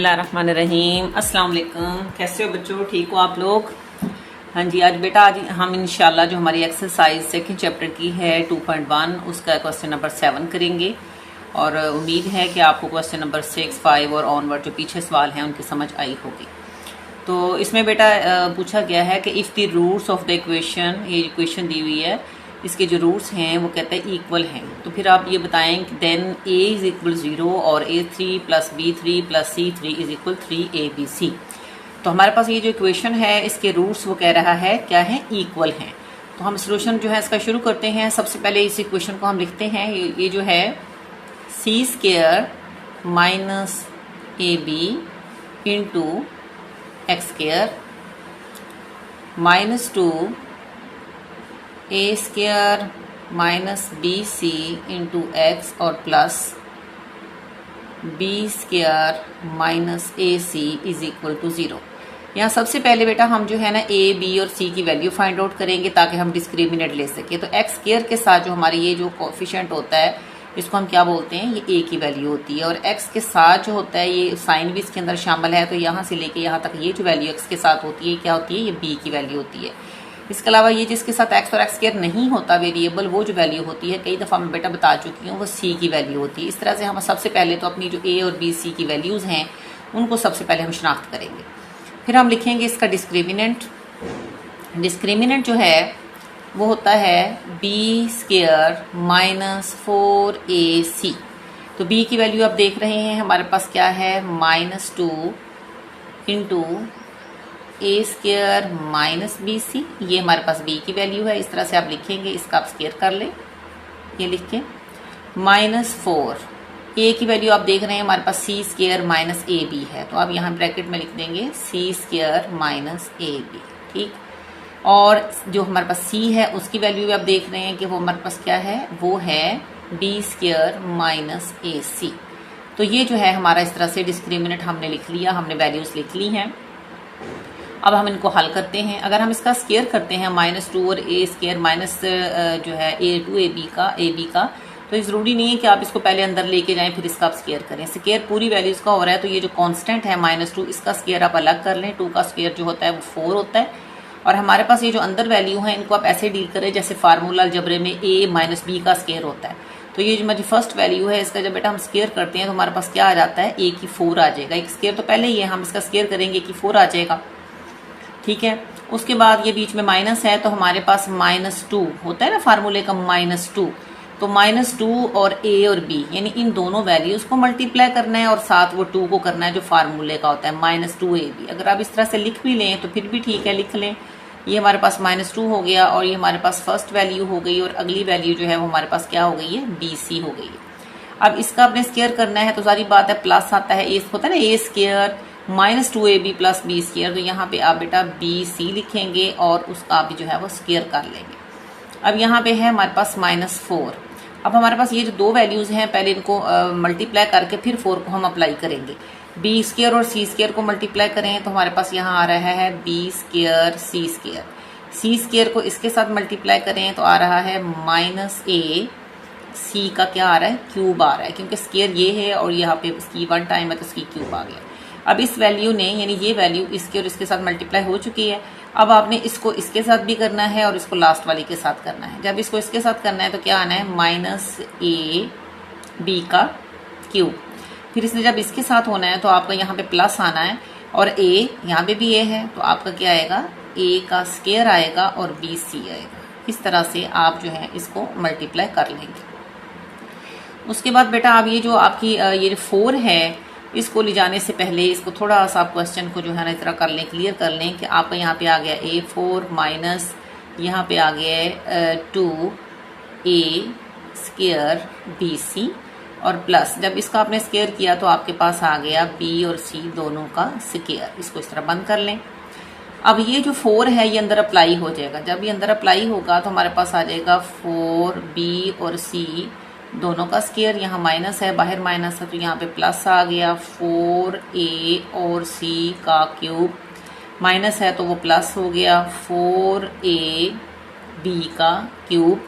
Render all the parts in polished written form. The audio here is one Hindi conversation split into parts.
बिस्मिल्लाहिर्रहमानिर्रहीम। अस्सलाम वालेकुम। कैसे हो बच्चों, ठीक हो आप लोग? हाँ जी, आज बेटा आज हम इंशाल्लाह जो हमारी एक्सरसाइज सेकंड चैप्टर की है 2.1 उसका क्वेश्चन नंबर 7 करेंगे और उम्मीद है कि आपको क्वेश्चन नंबर 6, 5 और ऑनवर्ड जो पीछे सवाल हैं उनकी समझ आई होगी। तो इसमें बेटा पूछा गया है कि if the roots of the equation, ये इक्वेशन दी हुई है, इसके जो रूट्स हैं वो कहते हैं इक्वल हैं, तो फिर आप ये बताएं कि देन a इज इक्वल 0 और a3 plus b3 plus c3 is equal 3abc। तो हमारे पास ये जो इक्वेशन है इसके रूट्स वो कह रहा है क्या है, इक्वल हैं। तो हम सोल्यूशन जो है इसका शुरू करते हैं। सबसे पहले इस इक्वेशन को हम लिखते हैं, ये जो है c square minus ab into x square minus 2 a square minus b c into x और plus b square minus a c is equal to 0। यहाँ सबसे पहले बेटा हम जो है ना a, b और c की वैल्यू फाइंड आउट करेंगे ताकि हम डिस्क्रिमिनेट ले सके। तो एक्स स्क्वायर के साथ जो हमारी ये जो कोफिशिएंट होता है इसको हम क्या बोलते हैं, ये a की वैल्यू होती है, और x के साथ जो होता है ये साइन भी इसके अंदर शामिल है, तो यहाँ से लेके यहाँ तक ये जो वैल्यू x के साथ होती है क्या होती है, ये b की वैल्यू होती है। इसके अलावा ये जिसके साथ x और x स्क्वायर नहीं होता वेरिएबल, वो जो वैल्यू होती है कई दफ़ा मैं बेटा बता चुकी हूँ, वो c की वैल्यू होती है। इस तरह से हम सबसे पहले तो अपनी जो a और b c की वैल्यूज़ हैं उनको सबसे पहले हम शनाख्त करेंगे, फिर हम लिखेंगे इसका डिस्क्रिमिनेंट। डिस्क्रिमिनेंट जो है वो होता है b स्क्वायर माइनस 4ac। तो b की वैल्यू आप देख रहे हैं हमारे पास क्या है, minus 2 into a square minus b c, ये हमारे पास b की वैल्यू है। इस तरह से आप लिखेंगे, इसका आप स्क्वायर कर लें, ये लिख के माइनस 4 a की वैल्यू आप देख रहे हैं हमारे पास c square minus a b है, तो आप यहाँ ब्रैकेट में लिख देंगे c square minus a b, ठीक। और जो हमारे पास c है उसकी वैल्यू भी आप देख रहे हैं कि वो हमारे पास क्या है, वो है b स्क्वायर माइनस ए सी। तो ये जो है हमारा इस तरह से डिस्क्रिमिनेंट हमने लिख लिया, हमने वैल्यूज लिख ली हैं। अब हम इनको हल करते हैं। अगर हम इसका स्क्वायर करते हैं माइनस 2 और a स्क्वायर माइनस जो है a बी का, तो ज़रूरी नहीं है कि आप इसको पहले अंदर लेके जाएं फिर इसका आप स्क्वायर करें। स्क्वायर पूरी वैल्यूज़ का हो रहा है, तो ये जो कांस्टेंट है माइनस 2, इसका स्क्वायर आप अलग कर लें। 2 का स्क्वायर जो होता है वो 4 होता है, और हमारे पास ये जो अंदर वैल्यू है इनको आप ऐसे डील करें जैसे फार्मूला अलजबरे में a माइनस बी का स्क्वायर होता है। तो ये जो हमारी फर्स्ट वैल्यू है इसका जब बेटा हम स्क्वायर करते हैं तो हमारे पास क्या आ जाता है, a की 4 आ जाएगा। एक स्क्वायर तो पहले ही है, हम इसका स्क्वायर करेंगे कि 4 आ जाएगा, ठीक है। उसके बाद ये बीच में माइनस है, तो हमारे पास माइनस 2 होता है ना फार्मूले का, माइनस 2। तो माइनस 2 और a और b यानी इन दोनों वैल्यूज को मल्टीप्लाई करना है और साथ वो 2 को करना है जो फार्मूले का होता है माइनस 2ab। अगर आप इस तरह से लिख भी लें तो फिर भी ठीक है, लिख लें। ये हमारे पास माइनस 2 हो गया और ये हमारे पास फर्स्ट वैल्यू हो गई, और अगली वैल्यू जो है वो हमारे पास क्या हो गई है, bc हो गई है। अब इसका आपने स्क्वायर करना है तो सारी बात है, प्लस आता है, ए होता है ना a square minus 2ab plus b square, तो यहाँ पे आप बेटा बी सी लिखेंगे और उसका आप जो है वो स्क्वायर कर लेंगे। अब यहाँ पे है हमारे पास माइनस 4। अब हमारे पास ये जो दो वैल्यूज़ हैं पहले इनको मल्टीप्लाई करके फिर 4 को हम अप्लाई करेंगे। बी स्क्वायर और सी स्क्वायर को मल्टीप्लाई करें तो हमारे पास यहाँ आ रहा है बी स्क्वायर सी स्क्वायर। सी स्क्वायर को इसके साथ मल्टीप्लाई करें तो आ रहा है माइनस ए सी का क्या आ रहा है, क्यूब आ रहा है, क्योंकि स्क्वायर ये है और यहाँ पे इसकी 1 टाइम है तो इसकी क्यूब आ गया। अब इस वैल्यू ने यानी ये वैल्यू इसके और इसके साथ मल्टीप्लाई हो चुकी है। अब आपने इसको इसके साथ भी करना है और इसको लास्ट वाली के साथ करना है। जब इसको इसके साथ करना है तो क्या आना है, माइनस ए बी का क्यूब। फिर इसने जब इसके साथ होना है तो आपका यहाँ पे प्लस आना है, और ए यहाँ पे भी ए है तो आपका क्या आएगा, ए का स्क्वायर आएगा और बी सी आएगा। इस तरह से आप जो है इसको मल्टीप्लाई कर लेंगे। उसके बाद बेटा आप ये जो आपकी ये 4 है इसको ले जाने से पहले इसको थोड़ा सा आप क्वेश्चन को जो है ना इस तरह कर लें, क्लियर कर लें कि आपका यहाँ पे आ गया a4 माइनस यहाँ पे आ गया है 2a स्क्वायर bc और प्लस जब इसका आपने स्क्वायर किया तो आपके पास आ गया b और c दोनों का स्क्वायर। इसको इस तरह बंद कर लें। अब ये जो 4 है ये अंदर अप्लाई हो जाएगा। जब ये अंदर अप्लाई होगा तो हमारे पास आ जाएगा 4b और c दोनों का स्क्वायर। यहाँ माइनस है, बाहर माइनस है तो यहाँ पे प्लस आ गया, 4a और c का क्यूब, माइनस है तो वो प्लस हो गया 4ab का क्यूब,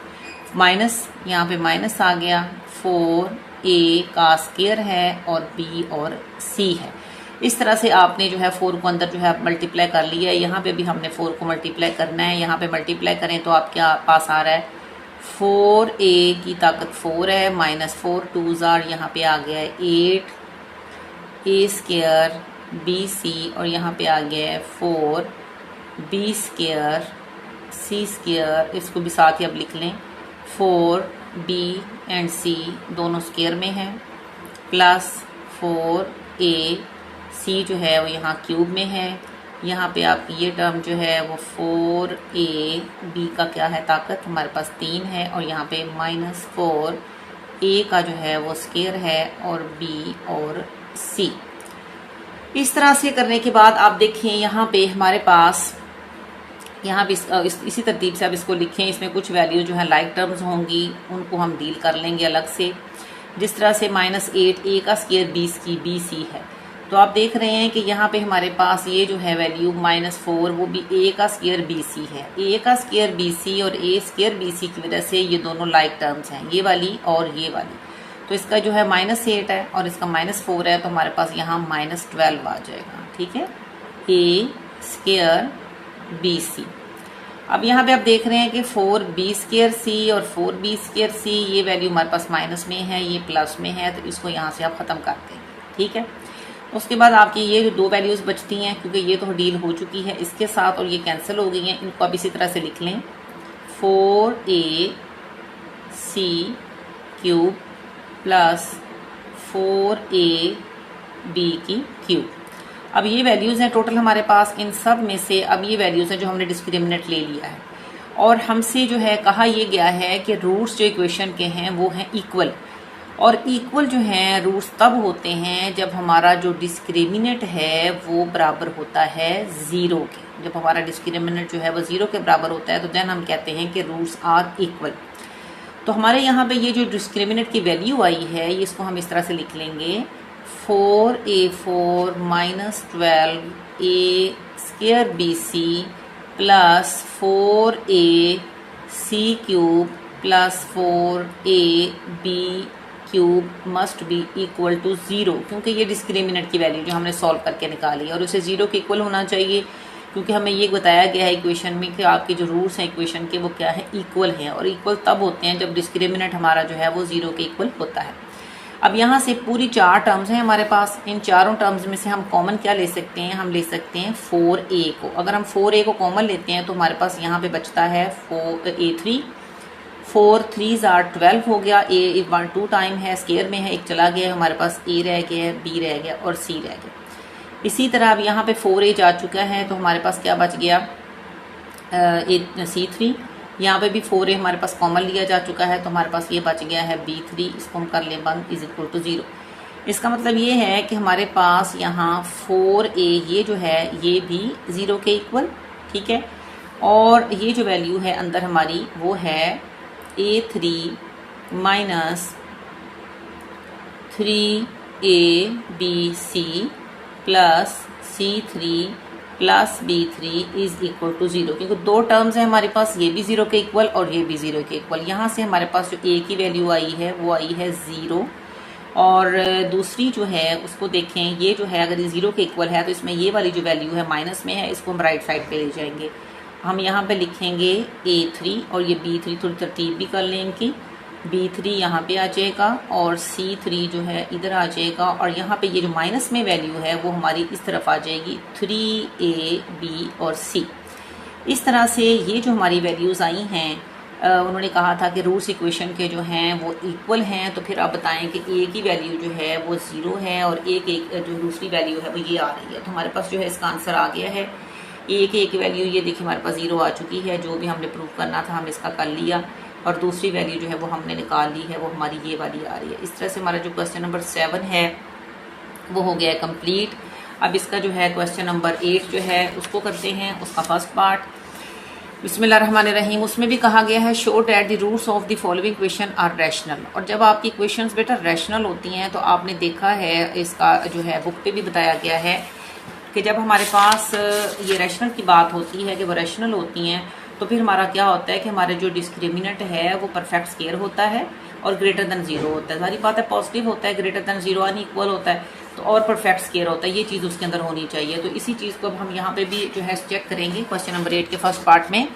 माइनस यहाँ पे माइनस आ गया, 4a का स्क्वायर है और b और c है। इस तरह से आपने जो है 4 को अंदर जो है मल्टीप्लाई कर लिया है। यहाँ पे भी हमने 4 को मल्टीप्लाई करना है। यहाँ पे मल्टीप्लाई करें तो आपके पास आ रहा है 4a की ताकत 4 है, -4 2 ज़ार, यहाँ पे आ गया है 8a स्क्वायर bc, और यहाँ पे आ गया है 4b स्क्वायर c स्क्वायर। इसको भी साथ ही अब लिख लें, 4b एंड c दोनों स्क्वायर में है, प्लस 4a c जो है वो यहाँ क्यूब में है। यहाँ पे आपकी ये टर्म जो है वो 4a b का क्या है ताकत हमारे पास 3 है, और यहाँ पे -4a का जो है वो स्क्वायर है, और b और c। इस तरह से करने के बाद आप देखें यहाँ पे हमारे पास यहाँ भी इसी तरतीब से आप इसको लिखें। इसमें कुछ वैल्यू जो है लाइक टर्म्स होंगी, उनको हम डील कर लेंगे अलग से। जिस तरह से -8a का स्क्वायर bc है, तो आप देख रहे हैं कि यहाँ पे हमारे पास ये जो है वैल्यू -4 वो भी a का स्क्वायर bc है। a का स्क्वायर bc और a स्क्वायर bc की वजह से ये दोनों लाइक टर्म्स हैं, ये वाली और ये वाली। तो इसका जो है -8 है और इसका -4 है, तो हमारे पास यहाँ -12 आ जाएगा। ठीक है, a स्क्वायर bc। अब यहाँ पे आप देख रहे हैं कि 4b स्क्वायर c और 4b स्क्वायर c ये वैल्यू हमारे पास माइनस में है, ये प्लस में है, तो इसको यहाँ से आप ख़त्म कर देंगे। ठीक है, उसके बाद आपकी ये जो दो वैल्यूज़ बचती हैं, क्योंकि ये तो डील हो चुकी है इसके साथ और ये कैंसिल हो गई हैं, इनको आप इसी तरह से लिख लें, 4ac क्यूब प्लस 4ab की क्यूब। अब ये वैल्यूज़ हैं टोटल हमारे पास, इन सब में से अब ये वैल्यूज़ हैं जो हमने डिस्क्रिमिनेंट ले लिया है, और हमसे जो है कहा ये गया है कि रूट्स जो इक्वेशन के हैं वो हैं इक्वल, और इक्वल जो हैं रूट्स तब होते हैं जब हमारा जो डिस्क्रिमिनेंट है वो बराबर होता है 0 के। जब हमारा डिस्क्रिमिनेंट जो है वो 0 के बराबर होता है तो देन हम कहते हैं कि रूट्स आर इक्वल। तो हमारे यहाँ पे ये जो डिस्क्रिमिनेंट की वैल्यू आई है, ये इसको हम इस तरह से लिख लेंगे, 4a4 -12a square bc plus 4ac cube plus 4ab cube must be equal to 0, क्योंकि ये डिस्क्रिमिनेंट की वैल्यू जो हमने सॉल्व करके निकाली है और उसे 0 के इक्वल होना चाहिए, क्योंकि हमें ये बताया गया है इक्वेशन में कि आपके जो रूट्स हैं इक्वेशन के वो क्या है, इक्वल हैं, और इक्वल तब होते हैं जब डिस्क्रिमिनेंट हमारा जो है वो 0 के इक्वल होता है। अब यहाँ से पूरी 4 टर्म्स हैं हमारे पास, इन चारों टर्म्स में से हम कॉमन क्या ले सकते हैं, हम ले सकते हैं 4a को। अगर हम 4a को कॉमन लेते हैं तो हमारे पास यहाँ पे बचता है 4a3, 4 3 ज़ार 12 हो गया, a 1 2 टाइम है, स्क्वायर में है, एक चला गया, हमारे पास a रह गया है, b रह गया और c रह गया। इसी तरह अब यहाँ पे 4a जा चुका है, तो हमारे पास क्या बच गया, c3। यहाँ पे भी 4a हमारे पास कॉमन लिया जा चुका है, तो हमारे पास ये बच गया है b3, इसको हम कर लें बंद, इज इक्वल टू 0। इसका मतलब ये है कि हमारे पास यहाँ 4a ये जो है ये भी 0 के इक्वल। ठीक है, और ये जो वैल्यू है अंदर हमारी वो है a3 minus 3abc plus c3 plus b3 is equal to 0, क्योंकि दो टर्म्स हैं हमारे पास, ये भी 0 के इक्वल और ये भी 0 के इक्वल। यहाँ से हमारे पास जो a की वैल्यू आई है वो आई है 0, और दूसरी जो है उसको देखें, ये जो है अगर ये 0 के इक्वल है तो इसमें ये वाली जो वैल्यू है माइनस में है, इसको हम राइट साइड पे ले जाएंगे। हम यहाँ पे लिखेंगे a3 और ये b3, थोड़ी तरतीब भी कर लें इनकी, b3 यहाँ पे आ जाएगा और c3 जो है इधर आ जाएगा, और यहाँ पे ये जो माइनस में वैल्यू है वो हमारी इस तरफ आ जाएगी 3a b और c। इस तरह से ये जो हमारी वैल्यूज़ आई हैं, उन्होंने कहा था कि रूट्स इक्वेशन के जो हैं वो इक्वल हैं, तो फिर आप बताएं कि a की वैल्यू जो है वो 0 है और a की जो दूसरी वैल्यू है वो ये आ रही है। तो हमारे पास जो है इसका आंसर आ गया है, a की वैल्यू ये देखिए हमारे पास 0 आ चुकी है, जो भी हमने प्रूव करना था हम इसका कर लिया, और दूसरी वैल्यू जो है वो हमने निकाल ली है, वो हमारी ये वाली आ रही है। इस तरह से हमारा जो क्वेश्चन नंबर 7 है वो हो गया कंप्लीट। अब इसका जो है क्वेश्चन नंबर 8 जो है उसको करते हैं, उसका फर्स्ट पार्ट। बिस्मिल्लाहिर्रहमानिर्रहीम। उसमें भी कहा गया है show that the roots of the following equation are rational, और जब आपकी इक्वेशंस बेटा रैशनल होती हैं तो आपने देखा है इसका जो है बुक पे भी बताया गया है कि जब हमारे पास ये रैशनल की बात होती है कि वो रैशनल होती हैं, तो फिर हमारा क्या होता है कि हमारे जो डिस्क्रिमिनेंट है वो परफेक्ट स्क्वायर होता है और ग्रेटर देन 0 होता है। सारी बात है, पॉजिटिव होता है, ग्रेटर देन 0 अनइक्वल होता है। तो और परफेक्ट स्केयर होता है, ये चीज़ उसके अंदर होनी चाहिए। तो इसी चीज़ को अब हम यहाँ पे भी जो है चेक करेंगे क्वेश्चन नंबर 8 के फर्स्ट पार्ट में।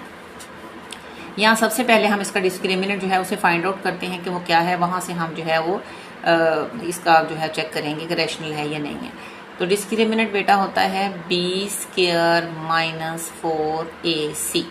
यहाँ सबसे पहले हम इसका डिस्क्रिमिनेंट जो है उसे फाइंड आउट करते हैं कि वो क्या है, वहाँ से हम जो है वो इसका जो है चेक करेंगे कि रैशनल है या नहीं है। तो डिस्क्रिमिनेंट बेटा होता है बी स्क्वायर माइनस 4ac।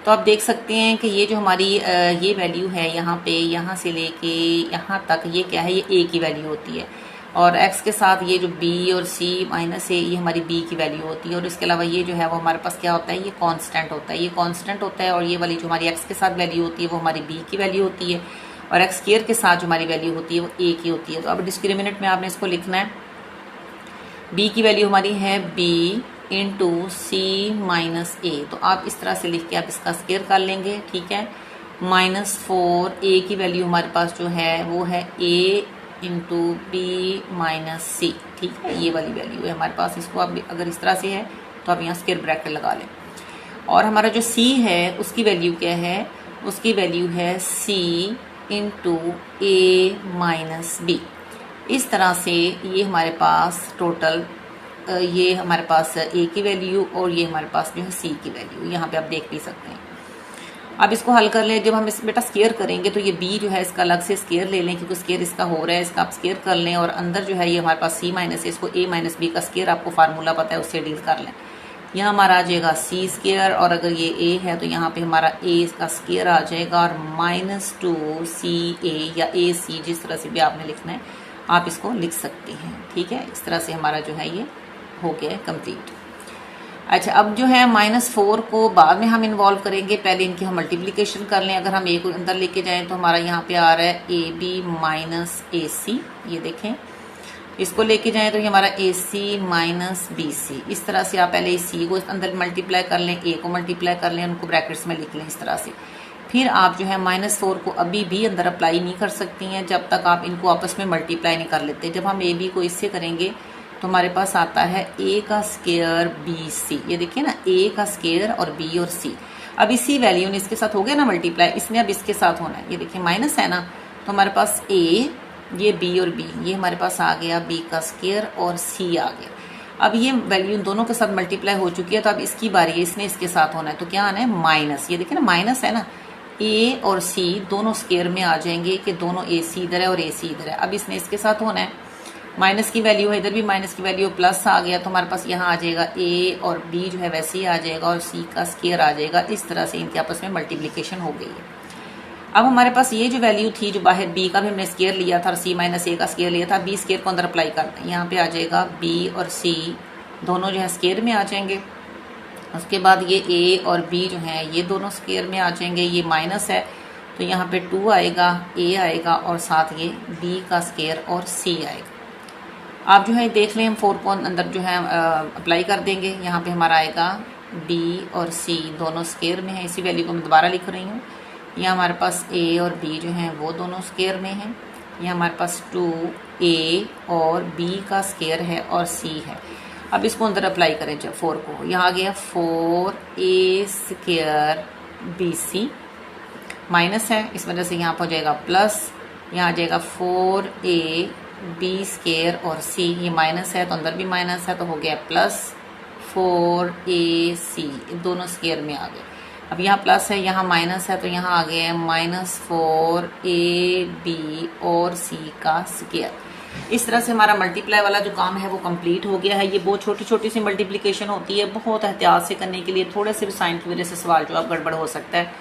तो आप देख सकते हैं कि ये जो हमारी ये वैल्यू है यहाँ पे, यहाँ से लेके यहाँ तक ये क्या है, ये a की वैल्यू होती है, और x के साथ ये जो b और c माइनस a ये हमारी b की वैल्यू होती है। और इसके अलावा ये जो है वो हमारे पास क्या होता है, ये कांस्टेंट होता है, ये कांस्टेंट होता है। और ये वाली जो हमारी x के साथ वैल्यू होती है वो हमारी b की वैल्यू होती है, और x स्क्वायर के साथ जो हमारी वैल्यू होती है वो a की होती है। तो अब डिस्क्रिमिनेंट में आपने इसको लिखना है, b की वैल्यू हमारी है b इंटू सी माइनस ए। तो आप इस तरह से लिख के आप इसका स्क्वायर कर लेंगे, ठीक है। -4a की वैल्यू हमारे पास जो है वो है a इंटू बी माइनस सी, ठीक है, ये वाली वैल्यू है हमारे पास। इसको आप अगर इस तरह से है तो आप यहाँ स्क्वायर ब्रैकेट लगा लें। और हमारा जो c है उसकी वैल्यू क्या है, उसकी वैल्यू है c इंटू ए माइनस बी। इस तरह से ये हमारे पास टोटल ये हमारे पास a की वैल्यू और ये हमारे पास जो है c की वैल्यू, यहाँ पे आप देख भी सकते हैं। अब इसको हल कर लें, जब हम इस बेटा स्क्वायर करेंगे तो ये b जो है इसका अलग से स्क्वायर ले लें, क्योंकि स्क्वायर इसका हो रहा है, इसका आप स्क्वायर कर लें। और अंदर जो है ये हमारे पास c माइनस है, इसको a माइनस बी का स्क्वायर आपको फार्मूला पता है उससे डील कर लें। यहाँ हमारा आ जाएगा c स्क्वायर, और अगर ये a है तो यहाँ पे हमारा a का स्क्वायर आ जाएगा, और -2ca या ac जिस तरह से भी आपने लिखना है आप इसको लिख सकते हैं, ठीक है। इस तरह से हमारा जो है ये हो गया है कंप्लीट। अच्छा, अब जो है -4 को बाद में हम इन्वॉल्व करेंगे, पहले इनकी हम मल्टीप्लिकेशन कर लें। अगर हम a को अंदर लेके जाएं तो हमारा यहाँ पे आ रहा है ab माइनस ac, ये देखें। इसको लेके जाएं तो ये हमारा ac माइनस bc। इस तरह से आप पहले इस c को अंदर मल्टीप्लाई कर लें, a को मल्टीप्लाई कर लें, उनको ब्रैकेट्स में लिख लें इस तरह से। फिर आप जो है -4 को अभी भी अंदर अप्लाई नहीं कर सकती हैं जब तक आप इनको आपस में मल्टीप्लाई नहीं कर लेते। जब हम ab को इससे करेंगे तो हमारे पास आता है a का स्क्वायर bc, ये देखिए ना, a का स्क्वायर और b और c। अब इसी वैल्यू ने इसके साथ हो गया ना मल्टीप्लाई, इसने अब इसके साथ होना है, ये देखिए माइनस है ना, तो हमारे पास a, ये b और b, ये हमारे पास आ गया b का स्क्वायर और c आ गया। अब ये वैल्यू इन दोनों के साथ मल्टीप्लाई हो चुकी है, तो अब इसकी बारी है, इसने इसके साथ होना है, तो क्या आना है माइनस, ये देखिए ना माइनस है ना, a और c दोनों स्क्वायर में आ जाएंगे कि दोनों ac इधर है और ac इधर है। अब इसने इसके साथ होना है, माइनस की वैल्यू है, इधर भी माइनस की वैल्यू प्लस आ गया, तो हमारे पास यहाँ आ जाएगा a और b जो है वैसे ही आ जाएगा, और c का स्क्वायर आ जाएगा। इस तरह से इनके आपस में मल्टीप्लिकेशन हो गई है। अब हमारे पास ये जो वैल्यू थी, जो बाहर b का भी हमने स्क्वायर लिया था और c माइनस a का स्क्वायर लिया था, b स्क्वायर को अंदर अप्लाई करते हैं, यहाँ पे आ जाएगा b और c दोनों जो है स्क्वायर में आ जाएंगे। उसके बाद ये a और b जो है ये दोनों स्क्वायर में आ जाएंगे, ये माइनस है तो यहाँ पे 2 आएगा, a आएगा, और साथ ये b का स्क्वायर और c आएगा। आप जो है देख लें, हम 4 को अंदर जो है अप्लाई कर देंगे। यहाँ पे हमारा आएगा b और c दोनों स्क्वायर में है, इसी वैल्यू को मैं दोबारा लिख रही हूँ। यहाँ हमारे पास a और b जो हैं वो दोनों स्क्वायर में हैं। यहाँ हमारे पास 2a और b का स्क्वायर है और c है। अब इसको अंदर अप्लाई करें जब 4 को, यहाँ आ गया 4a स्क्वायर bc, माइनस है इस वजह से यहाँ पर हो जाएगा प्लस, यहाँ आ जाएगा 4a b स्क्वायर और c, ये माइनस है तो अंदर भी माइनस है तो हो गया प्लस 4ac, दोनों स्क्वायर में आ गए। अब यहाँ प्लस है, यहाँ माइनस है तो यहाँ आ गया -4ab और c का स्क्वायर। इस तरह से हमारा मल्टीप्लाई वाला जो काम है वो कंप्लीट हो गया है। ये बहुत छोटी छोटी सी मल्टीप्लिकेशन होती है, बहुत एहतियात से करने के लिए, थोड़े से भी साइन की वजह से सवाल जो अब गड़बड़ हो सकता है।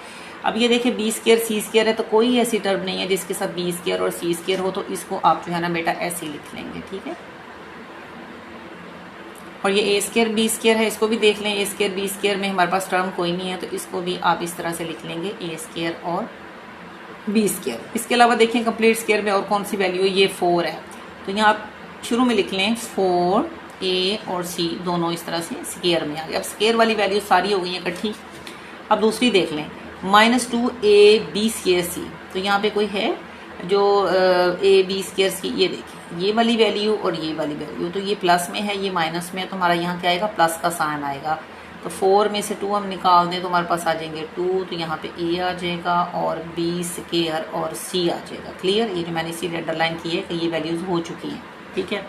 अब ये देखिए b स्क्वायर c स्क्वायर है, तो कोई ऐसी टर्म नहीं है जिसके साथ b स्क्वायर और c स्क्वायर हो, तो इसको आप जो है ना बेटा ऐसे ही लिख लेंगे, ठीक है। और ये a स्क्वायर b स्क्वायर है, इसको भी देख लें, a स्क्वायर b स्क्वायर में हमारे पास टर्म कोई नहीं है, तो इसको भी आप इस तरह से लिख लेंगे a स्क्वायर और b स्क्वायर। इसके अलावा देखें कंप्लीट स्क्वायर में और कौन सी वैल्यू है, ये 4 है, तो यहाँ आप शुरू में लिख लें 4a और c दोनों इस तरह से स्क्वायर में आ गए। अब स्क्वायर वाली वैल्यू सारी हो गई है इकट्ठी। अब दूसरी देख लें, -2a b स्क्वायर c, तो यहाँ पे कोई है जो a b स्क्वायर c, ये देखिए ये वाली वैल्यू और ये वाली वैल्यू, तो ये प्लस में है ये माइनस में है, तो हमारा यहाँ क्या आएगा प्लस का साइन आएगा। तो 4 में से 2 हम निकाल दें तो हमारे पास आ जाएंगे 2, तो यहाँ पे a आ जाएगा और b स्क्वायर और c आ जाएगा। क्लियर, ये जो मैंने इसीलिए अंडरलाइन की है कि ये वैल्यूज हो चुकी हैं, ठीक है।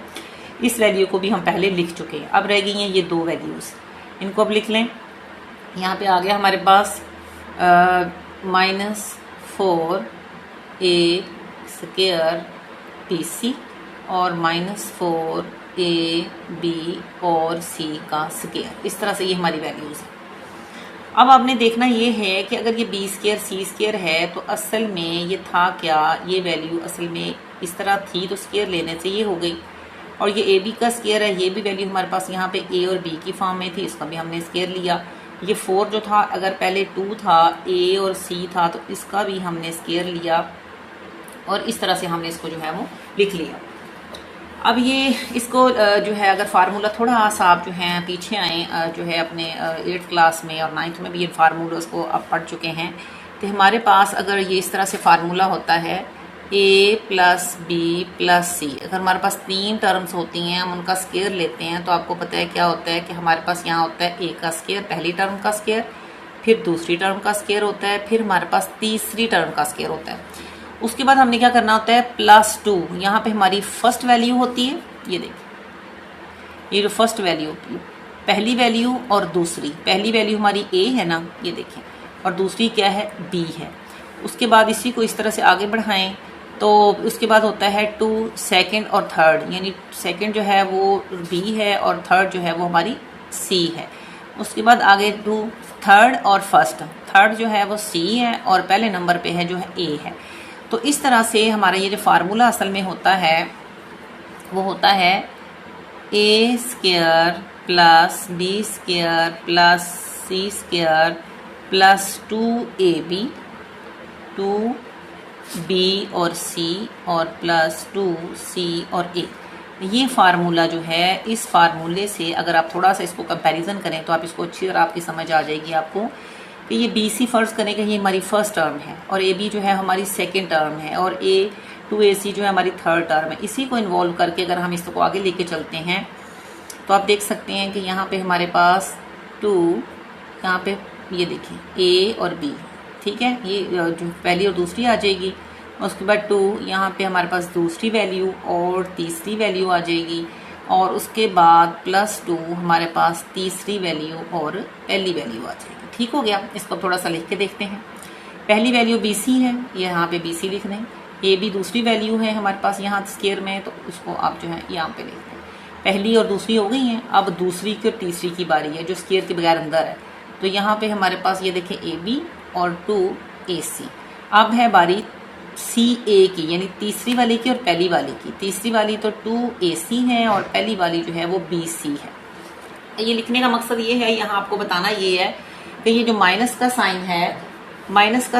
इस वैल्यू को भी हम पहले लिख चुके हैं। अब रह गई हैं ये 2 वैल्यूज़, इनको अब लिख लें। यहाँ पे आ गया हमारे पास -4a² BC और -4ab और c का स्क्वायर। इस तरह से ये हमारी वैल्यूज़ है। अब आपने देखना ये है कि अगर ये b² c² है तो असल में ये था क्या, ये वैल्यू असल में इस तरह थी तो स्क्वायर लेने से ये हो गई। और ये ab का स्क्वायर है, ये भी वैल्यू हमारे पास यहाँ पे a और b की फॉर्म में थी, इसका भी हमने स्क्वायर लिया। ये 4 जो था, अगर पहले 2 था, a और c था, तो इसका भी हमने स्क्वायर लिया और इस तरह से हमने इसको जो है वो लिख लिया। अब ये इसको जो है अगर फार्मूला थोड़ा सा आप जो है पीछे आए जो है अपने 8th क्लास में और 9th में भी ये फार्मूलाज को आप पढ़ चुके हैं, तो हमारे पास अगर ये इस तरह से फार्मूला होता है a + b + c। अगर हमारे पास 3 टर्म्स होती हैं, हम उनका स्क्वायर लेते हैं तो आपको पता है क्या होता है कि हमारे पास यहाँ होता है a का स्क्वायर, पहली टर्म का स्क्वायर, फिर दूसरी टर्म का स्क्वायर होता है, फिर हमारे पास तीसरी टर्म का स्क्वायर होता है। उसके बाद हमने क्या करना होता है +2। यहाँ पे हमारी फर्स्ट वैल्यू होती है, ये देखिए ये जो फर्स्ट वैल्यू होती है, पहली वैल्यू और दूसरी। पहली वैल्यू हमारी a है ना, ये देखें, और दूसरी क्या है b है। उसके बाद इसी को इस तरह से आगे बढ़ाएं तो उसके बाद होता है 2 सेकंड और थर्ड, यानी सेकंड जो है वो b है और थर्ड जो है वो हमारी c है। उसके बाद आगे 2 थर्ड और फर्स्ट, थर्ड जो है वो c है और पहले नंबर पे है जो है a है। तो इस तरह से हमारा ये जो फार्मूला असल में होता है वो होता है a² + b² + c² + 2ab 2b और c और +2c और a। ये फार्मूला जो है, इस फार्मूले से अगर आप थोड़ा सा इसको कंपैरिजन करें तो आप इसको अच्छी तरह आपकी समझ आ जाएगी आपको कि ये BC फर्ज करें कि ये हमारी फर्स्ट टर्म है और AB जो है हमारी सेकंड टर्म है और A2AC जो है हमारी थर्ड टर्म है। इसी को इन्वॉल्व करके अगर हम इसको आगे लेके चलते हैं तो आप देख सकते हैं कि यहाँ पे हमारे पास 2, यहाँ पे ये देखिए A और B, ठीक है, ये जो पहली और दूसरी आ जाएगी। उसके बाद 2, यहाँ पे हमारे पास दूसरी वैल्यू और तीसरी वैल्यू आ जाएगी और उसके बाद +2 हमारे पास तीसरी वैल्यू और पहली वैल्यू आ जाएगी। ठीक हो गया। इसको थोड़ा सा लिख के देखते हैं। पहली वैल्यू BC है, ये यहाँ पे BC लिख रहे हैं। AB दूसरी वैल्यू है हमारे पास यहाँ स्क्वायर में, तो उसको आप जो है यहाँ पे लिख दें। पहली और दूसरी हो गई हैं, अब दूसरी की और तीसरी की बारी है जो स्क्वायर के बगैर अंदर है। तो यहाँ पे हमारे पास ये देखें AB और 2AC। अब है बारी CA की, यानी तीसरी वाली की और पहली वाली की। तीसरी वाली तो 2AC है और पहली वाली जो है वो BC है। ये लिखने का मकसद ये है, यहाँ आपको बताना ये है कि ये जो माइनस का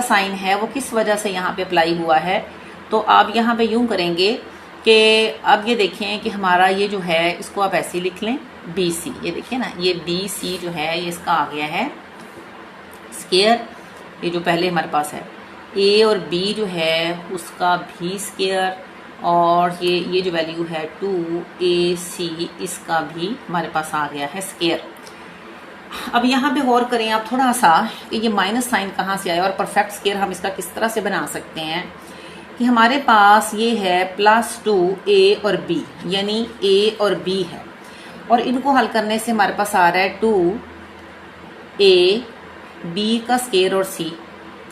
साइन है वो किस वजह से यहाँ पे अप्लाई हुआ है। तो आप यहाँ पे यूं करेंगे कि अब ये देखें कि हमारा ये जो है इसको आप ऐसे लिख लें BC। ये देखिए ना, ये BC जो है ये इसका आ गया है स्क्वायर, ये जो पहले हमारे पास है। A और B जो है उसका भी स्क्वायर और ये जो वैल्यू है 2AC इसका भी हमारे पास आ गया है स्क्वायर। अब यहाँ पे गौर करें आप थोड़ा सा कि ये माइनस साइन कहाँ से आया और परफेक्ट स्क्वायर हम इसका किस तरह से बना सकते हैं कि हमारे पास ये है +2A और B, यानी A और B है और इनको हल करने से हमारे पास आ रहा है 2A B का स्क्वायर और C।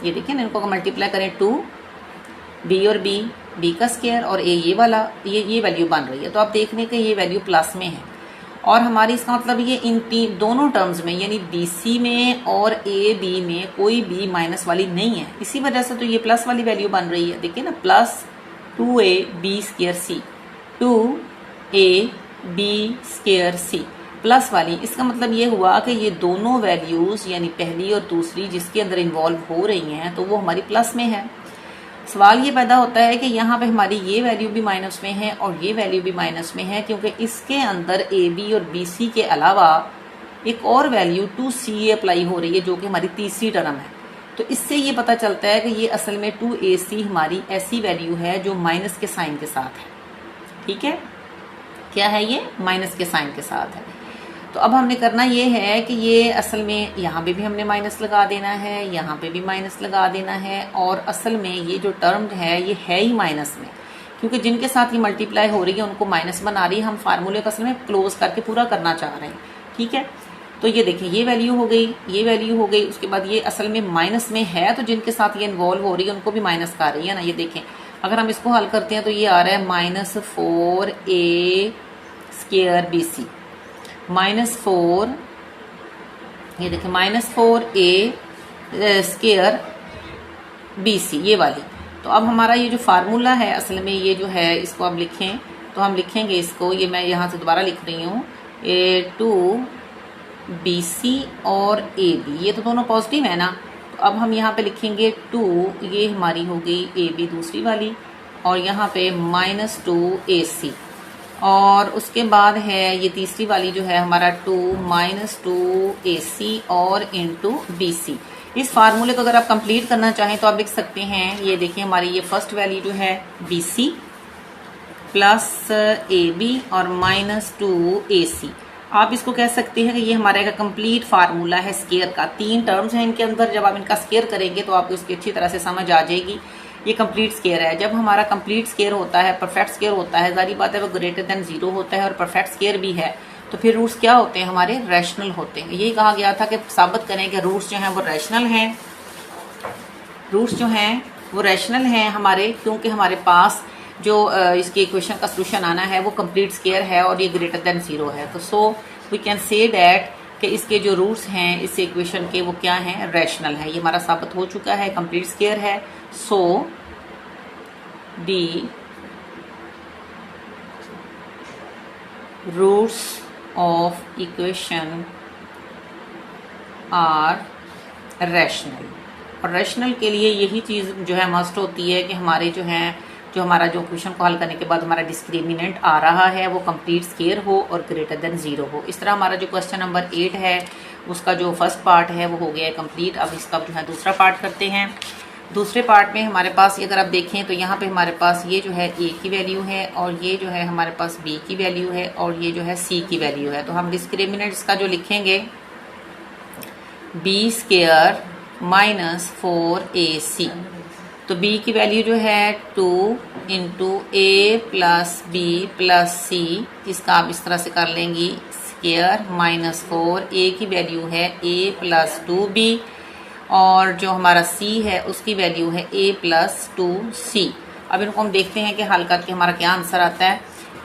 ये देखिए ना, इनको मल्टीप्लाई करें 2B और B का स्क्वायर और A ये वाला ये वैल्यू बन रही है। तो आप देख लें कि ये वैल्यू प्लस में है और हमारी इसका मतलब ये इन दोनों टर्म्स में यानी BC में और AB में कोई B माइनस वाली नहीं है। इसी वजह से तो ये प्लस वाली वैल्यू बन रही है। देखिए ना, +2AB² C 2AB² C plus वाली। इसका मतलब ये हुआ कि ये दोनों वैल्यूज यानी पहली और दूसरी जिसके अंदर इन्वॉल्व हो रही हैं तो वो हमारी प्लस में है। सवाल ये पैदा होता है कि यहाँ पे हमारी ये वैल्यू भी माइनस में है और ये वैल्यू भी माइनस में है, क्योंकि इसके अंदर AB और BC के अलावा एक और वैल्यू 2CA अप्लाई हो रही है जो कि हमारी तीसरी टर्म है। तो इससे ये पता चलता है कि ये असल में 2AC हमारी ऐसी वैल्यू है जो माइनस के साइन के साथ है। ठीक है, क्या है ये? माइनस के साइन के साथ है। तो अब हमने करना ये है कि ये असल में यहाँ पे भी हमने माइनस लगा देना है, यहाँ पे भी माइनस लगा देना है और असल में ये जो टर्म है ये है ही माइनस में, क्योंकि जिनके साथ ये मल्टीप्लाई हो रही है उनको माइनस बना रही है, हम फार्मूले को असल में क्लोज करके पूरा करना चाह रहे हैं। ठीक है, तो ये देखिए ये वैल्यू हो गई, ये वैल्यू हो गई, उसके बाद ये असल में माइनस में है, तो जिनके साथ ये इन्वॉल्व हो रही है उनको भी माइनस कर रही है ना। ये देखें, अगर हम इसको हल करते हैं तो ये आ रहा है -4a² BC, -4, ये देखिए -4a² BC ये वाली। तो अब हमारा ये जो फार्मूला है असल में ये जो है इसको अब लिखें तो हम लिखेंगे इसको, ये मैं यहाँ से दोबारा लिख रही हूँ, A2BC और AB, ये तो दोनों पॉजिटिव है ना। तो अब हम यहाँ पे लिखेंगे 2, ये हमारी हो गई AB दूसरी वाली, और यहाँ पे -2AC, और उसके बाद है ये तीसरी वाली जो है हमारा 2 और इंटू BC। इस फार्मूले को अगर आप कंप्लीट करना चाहें तो आप लिख सकते हैं, ये देखिए हमारी ये फर्स्ट वैल्यू जो है BC प्लस AB और -2AC। आप इसको कह सकते हैं कि ये हमारे का कंप्लीट फार्मूला है स्केयर का। 3 टर्म्स हैं इनके अंदर, जब आप इनका स्केयर करेंगे तो आपको इसकी अच्छी तरह से समझ आ जाएगी। ये कंप्लीट स्केयर है। जब हमारा कंप्लीट स्केयर होता है, परफेक्ट स्केयर होता है, जारी बात है वो ग्रेटर देन 0 होता है और परफेक्ट स्केयर भी है, तो फिर रूट्स क्या होते हैं हमारे, रैशनल होते हैं। यही कहा गया था कि साबित करें कि रूट्स जो हैं वो रैशनल हैं, रूट्स जो हैं वो रैशनल हैं हमारे, क्योंकि हमारे पास जो इसके इक्वेशन का सोल्यूशन आना है वो कंप्लीट स्केयर है और ये ग्रेटर देन 0 है। तो so we can say that कि इसके जो रूट्स हैं इस इक्वेशन के वो क्या हैं, रैशनल है। ये हमारा साबित हो चुका है, कंप्लीट स्केयर है। So the roots of equation are rational. और रैशनल के लिए यही चीज़ जो है मस्ट होती है कि हमारे जो हमारा जो क्वेश्चन को हल करने के बाद हमारा डिस्क्रिमिनेंट आ रहा है वो कंप्लीट स्केयर हो और ग्रेटर देन 0 हो। इस तरह हमारा जो क्वेश्चन नंबर 8 है उसका जो फर्स्ट पार्ट है वो हो गया है कंप्लीट। अब इसका जो है दूसरा पार्ट करते हैं। दूसरे पार्ट में हमारे पास अगर आप देखें तो यहाँ पे हमारे पास ये जो है A की वैल्यू है और ये जो है हमारे पास B की वैल्यू है और ये जो है C की वैल्यू है। तो हम डिस्क्रिमिनेंट इसका जो लिखेंगे B² - 4AC। तो B की वैल्यू जो है 2 into A plus B plus C, इसका आप इस तरह से कर लेंगी स्केयर -4। A की वैल्यू है A प्लस 2B और जो हमारा C है उसकी वैल्यू है A प्लस 2C। अब इनको हम देखते हैं कि हल करके हमारा क्या आंसर आता है।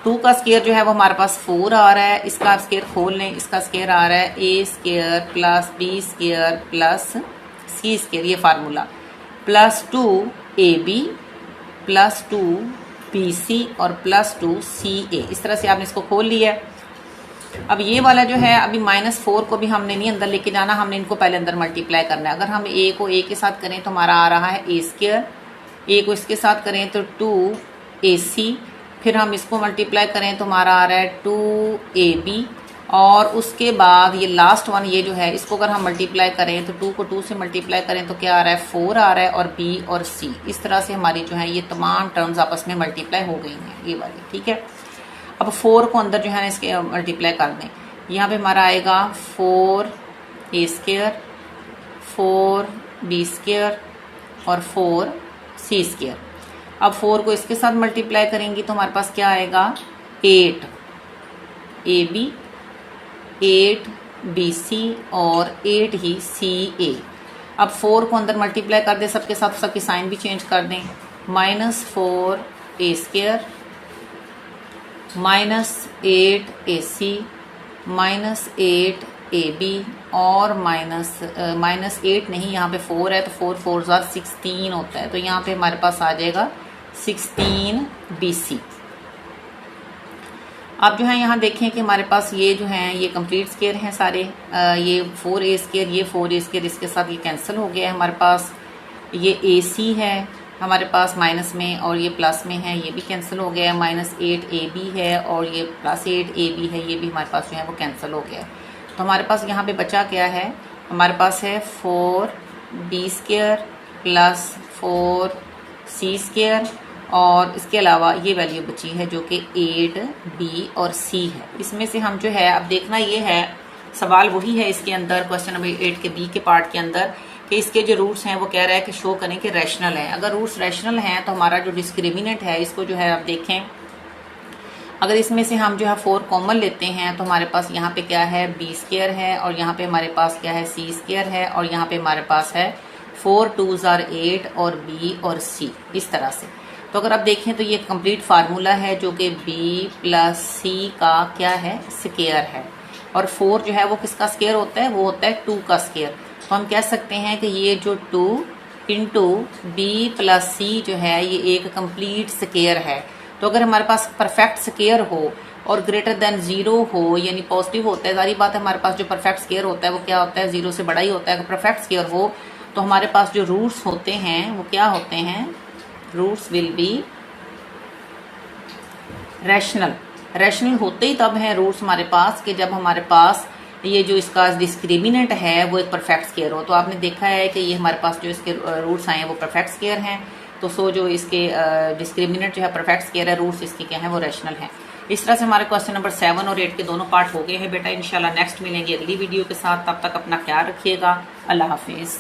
2 का स्केयर जो है वो हमारे पास 4 आ रहा है, इसका आप स्केयर खोल लें, इसका स्केयर आ रहा है A² plus B² plus C², ये formula, plus 2AB plus 2BC और प्लस 2CA। इस तरह से आपने इसको खोल लिया है। अब ये वाला जो है अभी -4 को भी हमने नहीं अंदर लेके जाना, हमने इनको पहले अंदर मल्टीप्लाई करना है। अगर हम A को A के साथ करें तो हमारा आ रहा है A², A को इसके साथ करें तो 2AC, फिर हम इसको मल्टीप्लाई करें तो हमारा आ रहा है 2AB, और उसके बाद ये लास्ट वन ये जो है इसको अगर हम मल्टीप्लाई करें तो 2 को 2 से मल्टीप्लाई करें तो क्या आ रहा है 4 आ रहा है, और B और C। इस तरह से हमारी जो है ये तमाम टर्म्स आपस में मल्टीप्लाई हो गई हैं ये वाली। ठीक है, अब 4 को अंदर जो है इसके मल्टीप्लाई कर दें। यहाँ पे हमारा आएगा 4A², 4B² और 4C²। अब 4 को इसके साथ मल्टीप्लाई करेंगी तो हमारे पास क्या आएगा 8AB, 8BC और 8 ही CA। अब 4 को अंदर मल्टीप्लाई कर दें सबके साथ, सबके साइन भी चेंज कर दें, -4A² -8AC -8AB और -8 नहीं, यहाँ पे 4 है तो 4 4 16 होता है, तो यहाँ पे हमारे पास आ जाएगा 16BC। आप जो है यहाँ देखें कि हमारे पास ये जो हैं ये कंप्लीट स्केयर हैं सारे। ये 4A², ये 4A², इसके साथ ये कैंसिल हो गया है हमारे पास। ये AC है हमारे पास माइनस में और ये प्लस में है, ये भी कैंसिल हो गया है। -8AB है और ये +8AB है, ये भी हमारे पास जो है वो कैंसिल हो गया है। तो हमारे पास यहाँ पे बचा क्या है, हमारे पास है 4B² प्लस 4C² और इसके अलावा ये वैल्यू बची है जो कि 8B और C है। इसमें से हम जो है अब देखना ये है, सवाल वही है इसके अंदर क्वेश्चन नंबर 8 के B के पार्ट के अंदर, कि कि इसके जो रूट्स हैं वो कह रहा है कि शो करें कि रैशनल है। अगर रूट्स रैशनल हैं तो हमारा जो डिस्क्रिमिनेंट है इसको जो है आप देखें, अगर इसमें से हम जो है 4 कॉमन लेते हैं तो हमारे पास यहाँ पे क्या है बी स्क्वायर है, और यहाँ पे हमारे पास क्या है सी स्क्वायर है, और यहाँ पे हमारे पास है 4 2s are 8 और बी और सी, इस तरह से। तो अगर आप देखें तो ये कंप्लीट फार्मूला है जो कि बी प्लस सी का क्या है स्क्वायर है, और 4 जो है वो किसका स्क्वायर होता है, वो होता है 2 का स्क्वायर। तो हम कह सकते हैं कि ये जो 2 इंटू बी प्लस सी जो है ये एक कंप्लीट स्क्वायर है। तो अगर हमारे पास परफेक्ट स्क्वायर हो और ग्रेटर देन 0 हो, यानी पॉजिटिव होता है, सारी बात है हमारे पास जो परफेक्ट स्क्वायर होता है वो क्या होता है 0 से बड़ा ही होता है। अगर परफेक्ट स्क्वायर हो तो हमारे पास जो रूट्स होते हैं वो क्या होते हैं, roots will be rational. Rational होते ही तब हैं रूट्स हमारे पास कि जब हमारे पास ये जो इसका डिस्क्रिमिनेंट है वो एक परफेक्ट स्क्वायर हो। तो आपने देखा है कि ये हमारे पास जो इसके रूट्स आए हैं वो परफेक्ट स्क्वायर हैं, तो सो जो इसके डिस्क्रिमिनेंट जो है परफेक्ट स्क्वायर है, रूट्स इसके क्या है वो रैशनल हैं। इस तरह से हमारे क्वेश्चन नंबर 7 और 8 के दोनों पार्ट हो गए हैं बेटा। इंशाल्लाह नेक्स्ट मिलेंगे अगली वीडियो के साथ, तब तक अपना ख्याल रखिएगा। अल्लाह हाफिज़।